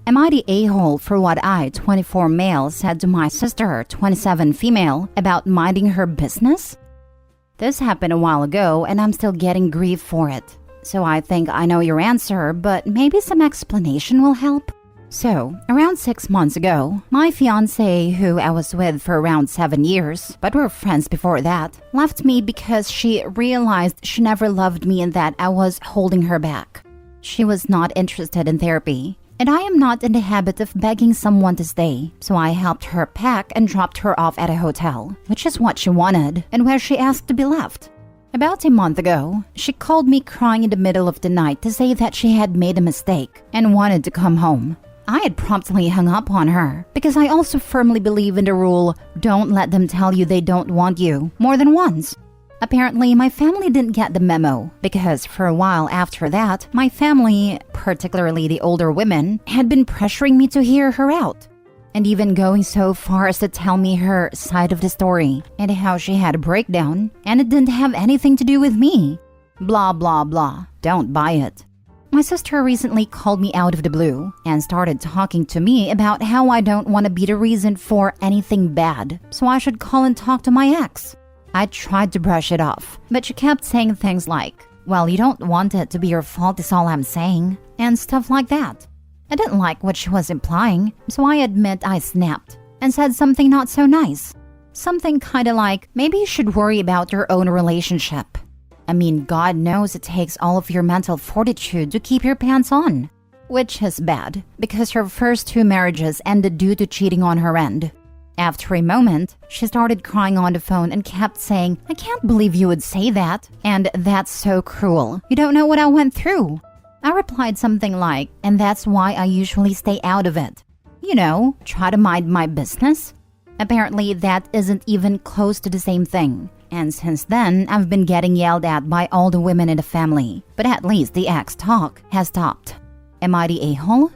Am I the a-hole for what I, 24 male, said to my sister, 27 female, about minding her business? This happened a while ago and I'm still getting grief for it. So I think I know your answer, but maybe some explanation will help. So, around 6 months ago, my fiancée, who I was with for around 7 years, but were friends before that, left me because she realized she never loved me and that I was holding her back. She was not interested in therapy. And I am not in the habit of begging someone to stay, so I helped her pack and dropped her off at a hotel, which is what she wanted and where she asked to be left. About a month ago, she called me crying in the middle of the night to say that she had made a mistake and wanted to come home. I had promptly hung up on her because I also firmly believe in the rule, don't let them tell you they don't want you more than once. Apparently, my family didn't get the memo because for a while after that, my family, particularly the older women, had been pressuring me to hear her out. And even going so far as to tell me her side of the story and how she had a breakdown and it didn't have anything to do with me. Blah, blah, blah. Don't buy it. My sister recently called me out of the blue and started talking to me about how I don't want to be the reason for anything bad, so I should call and talk to my ex. I tried to brush it off, but she kept saying things like, well, you don't want it to be your fault is all I'm saying, and stuff like that. I didn't like what she was implying, so I admit I snapped and said something not so nice. Something kinda like, maybe you should worry about your own relationship. I mean, God knows it takes all of your mental fortitude to keep your pants on. Which is bad, because her first 2 marriages ended due to cheating on her end. After a moment, she started crying on the phone and kept saying, I can't believe you would say that, and that's so cruel. You don't know what I went through. I replied something like, and that's why I usually stay out of it. You know, try to mind my business. Apparently, that isn't even close to the same thing. And since then, I've been getting yelled at by all the women in the family. But at least the ex talk has stopped. Am I the a-hole?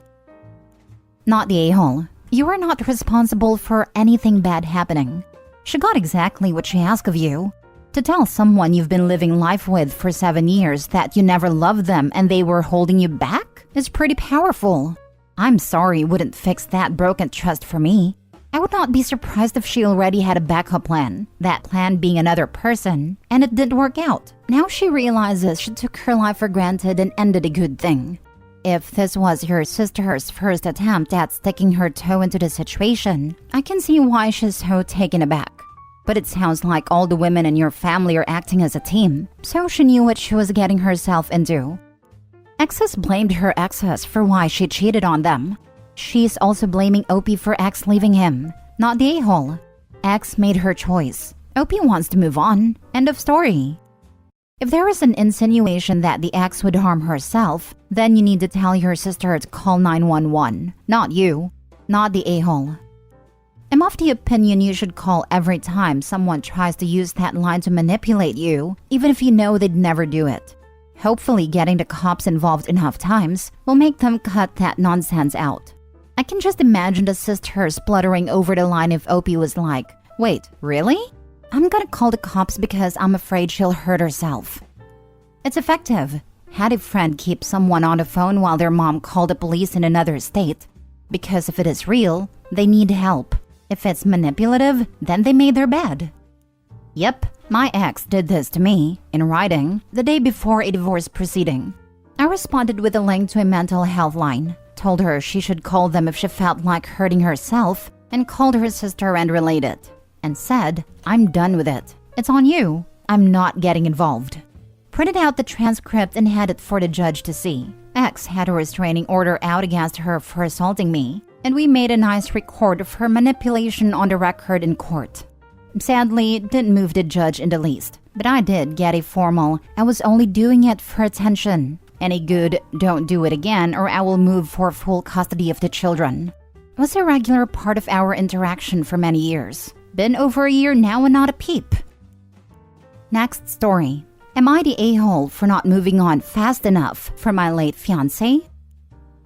Not the a-hole. You are not responsible for anything bad happening. She got exactly what she asked of you. To tell someone you've been living life with for 7 years that you never loved them and they were holding you back is pretty powerful. I'm sorry you wouldn't fix that broken trust for me. I would not be surprised if she already had a backup plan, that plan being another person, and it didn't work out. Now she realizes she took her life for granted and ended a good thing. If this was your sister's first attempt at sticking her toe into the situation, I can see why she's so taken aback. But it sounds like all the women in your family are acting as a team, so she knew what she was getting herself into. Exes blamed her exes for why she cheated on them. She's also blaming Opie for ex leaving him, not the a-hole. Ex made her choice. Opie wants to move on. End of story. If there is an insinuation that the ex would harm herself, then you need to tell your sister to call 911, not you, not the a-hole. I'm of the opinion you should call every time someone tries to use that line to manipulate you, even if you know they'd never do it. Hopefully getting the cops involved enough times will make them cut that nonsense out. I can just imagine the sister spluttering over the line if Opie was like, wait, really? I'm gonna call the cops because I'm afraid she'll hurt herself. It's effective. Had a friend keep someone on the phone while their mom called the police in another state. Because if it is real, they need help. If it's manipulative, then they made their bed. Yep, my ex did this to me, in writing, the day before a divorce proceeding. I responded with a link to a mental health line, told her she should call them if she felt like hurting herself, and called her sister and related, and said, I'm done with it. It's on you. I'm not getting involved. Printed out the transcript and had it for the judge to see. Ex had a restraining order out against her for assaulting me, and we made a nice record of her manipulation on the record in court. Sadly, it didn't move the judge in the least, but I did get a formal, I was only doing it for attention, and a good, don't do it again or I will move for full custody of the children. It was a regular part of our interaction for many years. Been over a year now and not a peep. Next story. Am I the a-hole for not moving on fast enough for my late fiancé?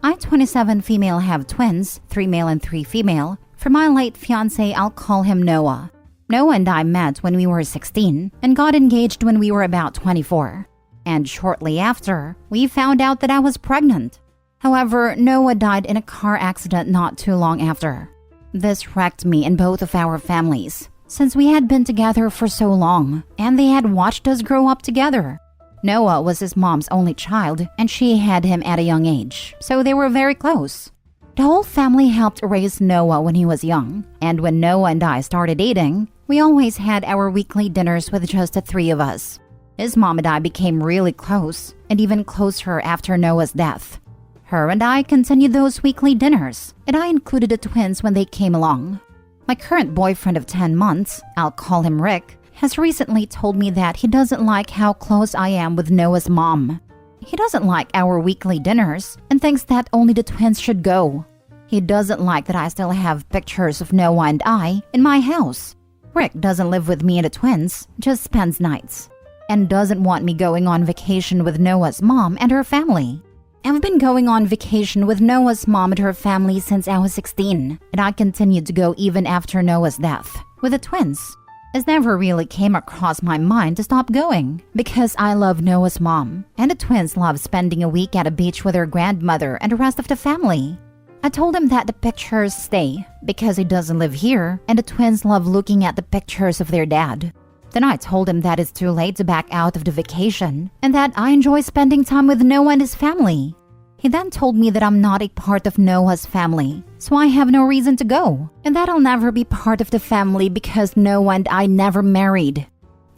I, 27 female, have twins, 3 male and 3 female. For my late fiancé, I'll call him Noah. Noah and I met when we were 16 and got engaged when we were about 24. and shortly after, we found out that I was pregnant. However, Noah died in a car accident not too long after. This wrecked me and both of our families, since we had been together for so long, and they had watched us grow up together. Noah was his mom's only child, and she had him at a young age, so they were very close. The whole family helped raise Noah when he was young, and when Noah and I started dating, we always had our weekly dinners with just the three of us. His mom and I became really close, and even closer after Noah's death. Her and I continued those weekly dinners, and I included the twins when they came along. My current boyfriend of 10 months, I'll call him Rick, has recently told me that he doesn't like how close I am with Noah's mom. He doesn't like our weekly dinners and thinks that only the twins should go. He doesn't like that I still have pictures of Noah and I in my house. Rick doesn't live with me and the twins, just spends nights, and doesn't want me going on vacation with Noah's mom and her family. I've been going on vacation with Noah's mom and her family since I was 16, and I continued to go even after Noah's death, with the twins. It never really came across my mind to stop going, because I love Noah's mom, and the twins love spending a week at a beach with their grandmother and the rest of the family. I told him that the pictures stay, because he doesn't live here, and the twins love looking at the pictures of their dad. Then I told him that it's too late to back out of the vacation, and that I enjoy spending time with Noah and his family. He then told me that I'm not a part of Noah's family, so I have no reason to go, and that I'll never be part of the family because Noah and I never married.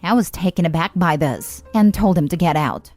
I was taken aback by this, and told him to get out.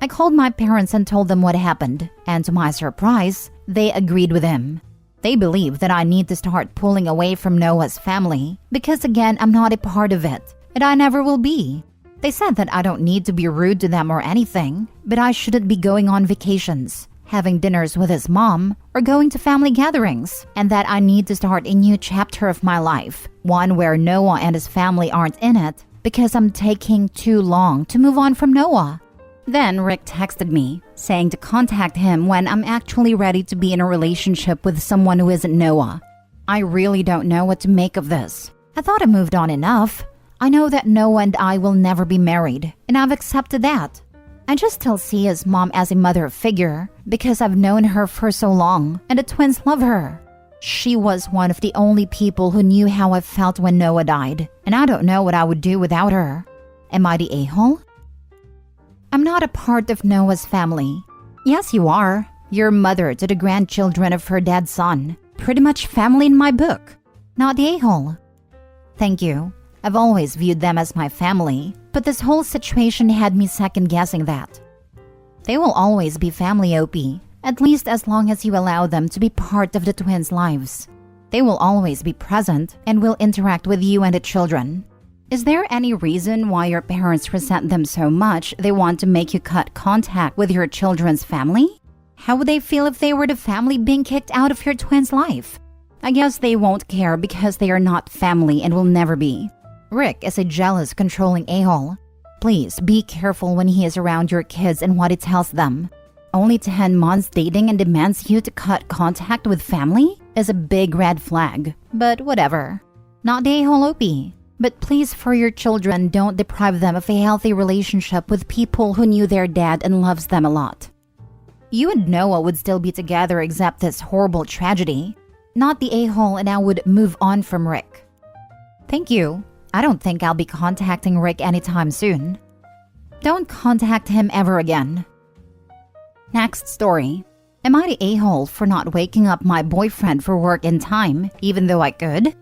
I called my parents and told them what happened, and to my surprise, they agreed with him. They believe that I need to start pulling away from Noah's family, because again, I'm not a part of it, and I never will be. They said that I don't need to be rude to them or anything, but I shouldn't be going on vacations, having dinners with his mom, or going to family gatherings, and that I need to start a new chapter of my life, one where Noah and his family aren't in it, because I'm taking too long to move on from Noah. Then Rick texted me, saying to contact him when I'm actually ready to be in a relationship with someone who isn't Noah. I really don't know what to make of this. I thought I moved on enough. I know that Noah and I will never be married, and I've accepted that. I just still see his mom as a mother figure because I've known her for so long, and the twins love her. She was one of the only people who knew how I felt when Noah died, and I don't know what I would do without her. Am I the a-hole? I'm not a part of Noah's family. Yes, you are. You're mother to the grandchildren of her dead son. Pretty much family in my book. Not the a-hole. Thank you. I've always viewed them as my family, but this whole situation had me second-guessing that. They will always be family, Opie, at least as long as you allow them to be part of the twins' lives. They will always be present and will interact with you and the children. Is there any reason why your parents resent them so much they want to make you cut contact with your children's family? How would they feel if they were the family being kicked out of your twins' life? I guess they won't care because they are not family and will never be. Rick is a jealous, controlling a-hole. Please be careful when he is around your kids and what he tells them. Only 10 months dating and demands you to cut contact with family is a big red flag. But whatever. Not the a-hole, Opie. But please, for your children, don't deprive them of a healthy relationship with people who knew their dad and loves them a lot. You and Noah would still be together except this horrible tragedy. Not the a-hole, and I would move on from Rick. Thank you. I don't think I'll be contacting Rick anytime soon. Don't contact him ever again. Next story. Am I the a-hole for not waking up my boyfriend for work in time, even though I could?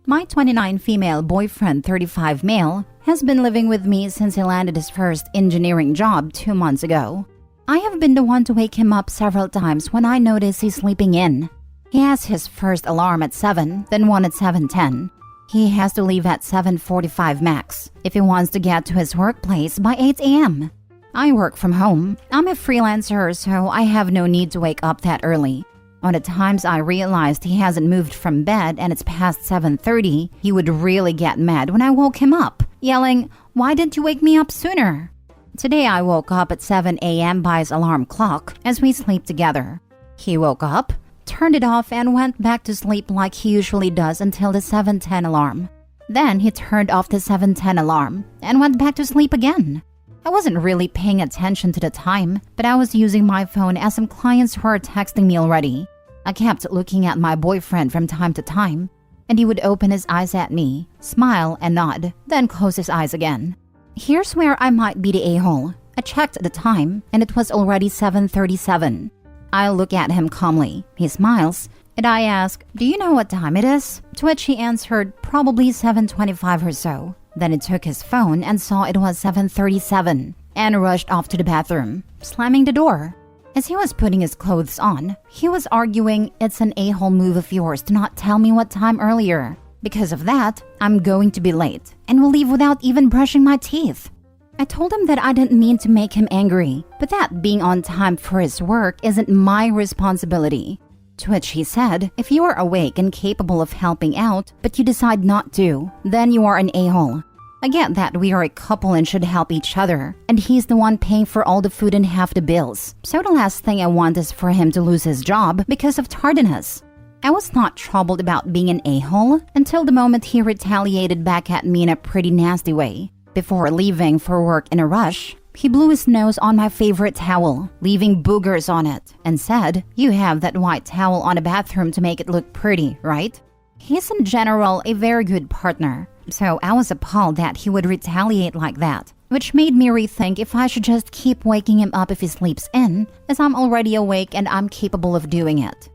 My 29 female boyfriend, 35 male, has been living with me since he landed his first engineering job 2 months ago. I have been the one to wake him up several times when I notice he's sleeping in. He has his first alarm at 7, then one at 7:10. He has to leave at 7:45 max if he wants to get to his workplace by 8 a.m. I work from home. I'm a freelancer, so I have no need to wake up that early. On the times I realized he hasn't moved from bed and it's past 7:30, he would really get mad when I woke him up, yelling, "Why didn't you wake me up sooner?" Today I woke up at 7 a.m. by his alarm clock as we sleep together. He woke up, turned it off, and went back to sleep like he usually does until the 7:10 alarm. Then he turned off the 7:10 alarm and went back to sleep again. I wasn't really paying attention to the time, but I was using my phone as some clients were texting me already. I kept looking at my boyfriend from time to time, and he would open his eyes at me, smile and nod, then close his eyes again. Here's where I might be the a-hole. I checked the time, and it was already 7:37. I look at him calmly. He smiles, and I ask, "Do you know what time it is?" To which he answered, "Probably 7:25 or so." Then he took his phone and saw it was 7:37 and rushed off to the bathroom, slamming the door. As he was putting his clothes on, he was arguing, "It's an a-hole move of yours to not tell me what time earlier. Because of that, I'm going to be late and will leave without even brushing my teeth." I told him that I didn't mean to make him angry, but that being on time for his work isn't my responsibility. To which he said, "If you are awake and capable of helping out, but you decide not to, then you are an a-hole. I get that we are a couple and should help each other, and he's the one paying for all the food and half the bills. So the last thing I want is for him to lose his job because of tardiness." I was not troubled about being an a-hole until the moment he retaliated back at me in a pretty nasty way. Before leaving for work in a rush, he blew his nose on my favorite towel, leaving boogers on it, and said, "You have that white towel on the bathroom to make it look pretty, right?" He's in general a very good partner, so I was appalled that he would retaliate like that, which made me rethink if I should just keep waking him up if he sleeps in, as I'm already awake and I'm capable of doing it.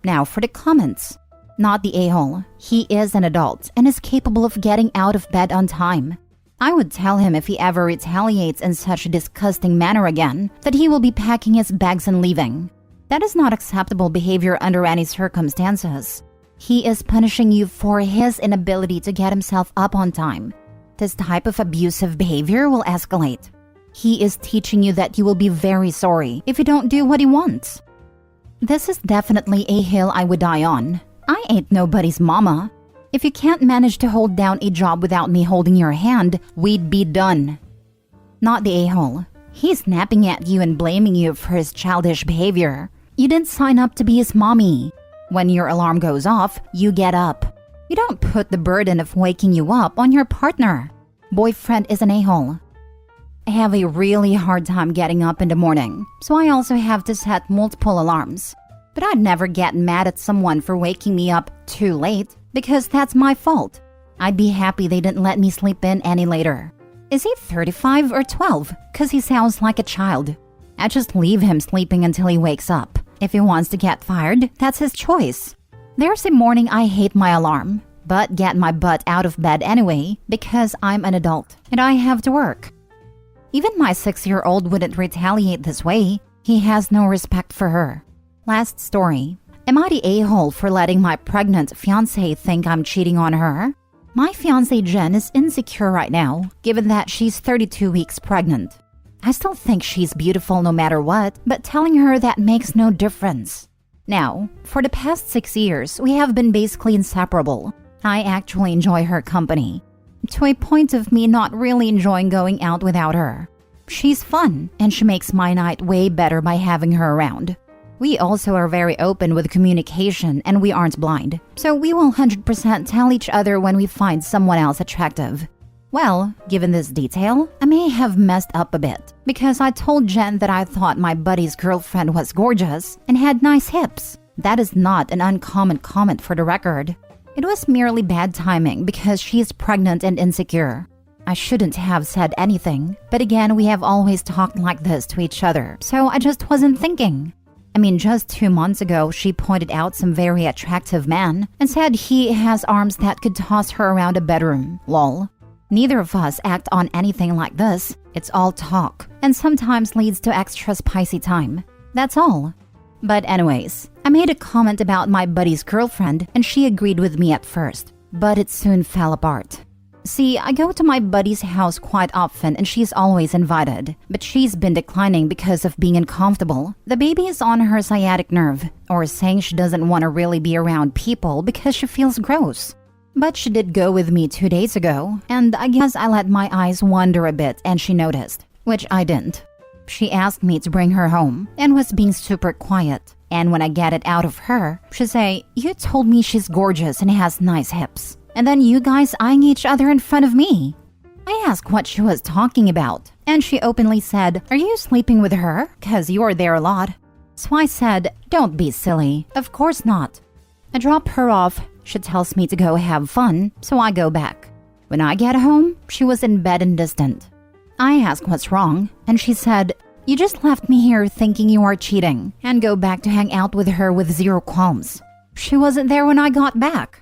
Now for the comments. Not the a-hole. He is an adult and is capable of getting out of bed on time. I would tell him if he ever retaliates in such a disgusting manner again, that he will be packing his bags and leaving. That is not acceptable behavior under any circumstances. He is punishing you for his inability to get himself up on time. This type of abusive behavior will escalate. He is teaching you that you will be very sorry if you don't do what he wants. This is definitely a hill I would die on. I ain't nobody's mama. If you can't manage to hold down a job without me holding your hand, we'd be done. Not the a-hole. He's snapping at you and blaming you for his childish behavior. You didn't sign up to be his mommy. When your alarm goes off, you get up. You don't put the burden of waking you up on your partner. Boyfriend is an a-hole. I have a really hard time getting up in the morning, so I also have to set multiple alarms. But I'd never get mad at someone for waking me up too late, because that's my fault. I'd be happy they didn't let me sleep in any later. Is he 35 or 12? Cause he sounds like a child. I just leave him sleeping until he wakes up. If he wants to get fired, that's his choice. There's a morning I hate my alarm, but get my butt out of bed anyway because I'm an adult and I have to work. Even my 6-year-old wouldn't retaliate this way. He has no respect for her. Last story. Am I the a-hole for letting my pregnant fiancée think I'm cheating on her? My fiancée Jen is insecure right now, given that she's 32 weeks pregnant. I still think she's beautiful no matter what, but telling her that makes no difference. Now, for the past 6 years, we have been basically inseparable. I actually enjoy her company, to a point of me not really enjoying going out without her. She's fun, and she makes my night way better by having her around. We also are very open with communication and we aren't blind, so we will 100% tell each other when we find someone else attractive. Well, given this detail, I may have messed up a bit, because I told Jen that I thought my buddy's girlfriend was gorgeous and had nice hips. That is not an uncommon comment for the record. It was merely bad timing because she's pregnant and insecure. I shouldn't have said anything, but again, we have always talked like this to each other, so I just wasn't thinking. I mean, just 2 months ago, she pointed out some very attractive man and said he has arms that could toss her around a bedroom. Lol. Neither of us act on anything like this. It's all talk, and sometimes leads to extra spicy time. That's all. But anyways, I made a comment about my buddy's girlfriend and she agreed with me at first, but it soon fell apart. See, I go to my buddy's house quite often and she's always invited, but she's been declining because of being uncomfortable. The baby is on her sciatic nerve, or saying she doesn't want to really be around people because she feels gross. But she did go with me 2 days ago, and I guess I let my eyes wander a bit and she noticed, which I didn't. She asked me to bring her home and was being super quiet. And when I get it out of her, she say, "You told me she's gorgeous and has nice hips. And then you guys eyeing each other in front of me." I asked what she was talking about, and she openly said, "Are you sleeping with her? 'Cause you're there a lot." So I said, "Don't be silly. Of course not." I drop her off. She tells me to go have fun, so I go back. When I get home, she was in bed and distant. I ask what's wrong, and she said, "You just left me here thinking you are cheating, and go back to hang out with her with zero qualms. She wasn't there when I got back."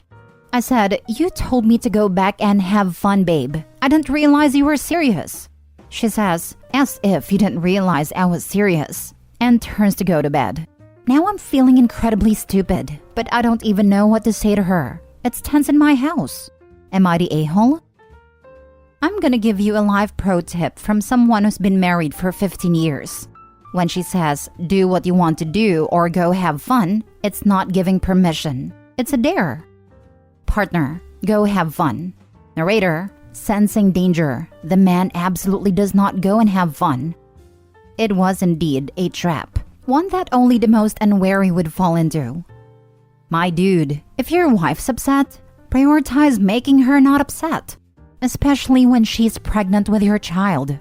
I said, "You told me to go back and have fun, babe. I didn't realize you were serious." She says, "As if you didn't realize I was serious," and turns to go to bed. Now I'm feeling incredibly stupid, but I don't even know what to say to her. It's tense in my house. Am I the a-hole? I'm gonna give you a life pro tip from someone who's been married for 15 years. When she says, "Do what you want to do or go have fun," it's not giving permission. It's a dare. Partner, go have fun. Narrator, sensing danger. The man absolutely does not go and have fun. It was indeed a trap, one that only the most unwary would fall into. My dude, if your wife's upset, prioritize making her not upset, especially when she's pregnant with your child.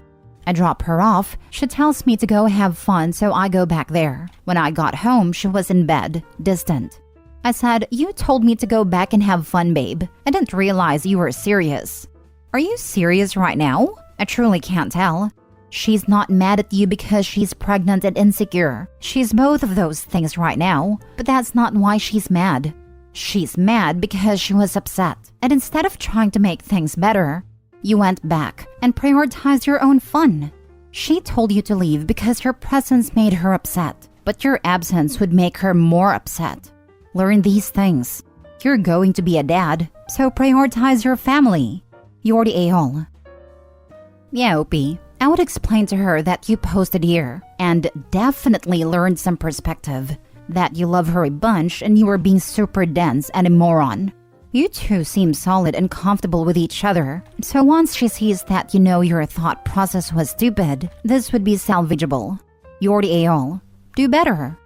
I drop her off. She tells me to go have fun, so I go back there. When I got home, she was in bed, distant. I said, "You told me to go back and have fun, babe. I didn't realize you were serious." Are you serious right now? I truly can't tell. She's not mad at you because she's pregnant and insecure. She's both of those things right now, but that's not why she's mad. She's mad because she was upset. And instead of trying to make things better, you went back and prioritized your own fun. She told you to leave because your presence made her upset, but your absence would make her more upset. Learn these things. You're going to be a dad, so prioritize your family. You're the a-hole. Yeah, Opie. I would explain to her that you posted here and definitely learned some perspective, that you love her a bunch and you were being super dense and a moron. You two seem solid and comfortable with each other, so once she sees that you know your thought process was stupid, this would be salvageable. You're the a-hole. Do better.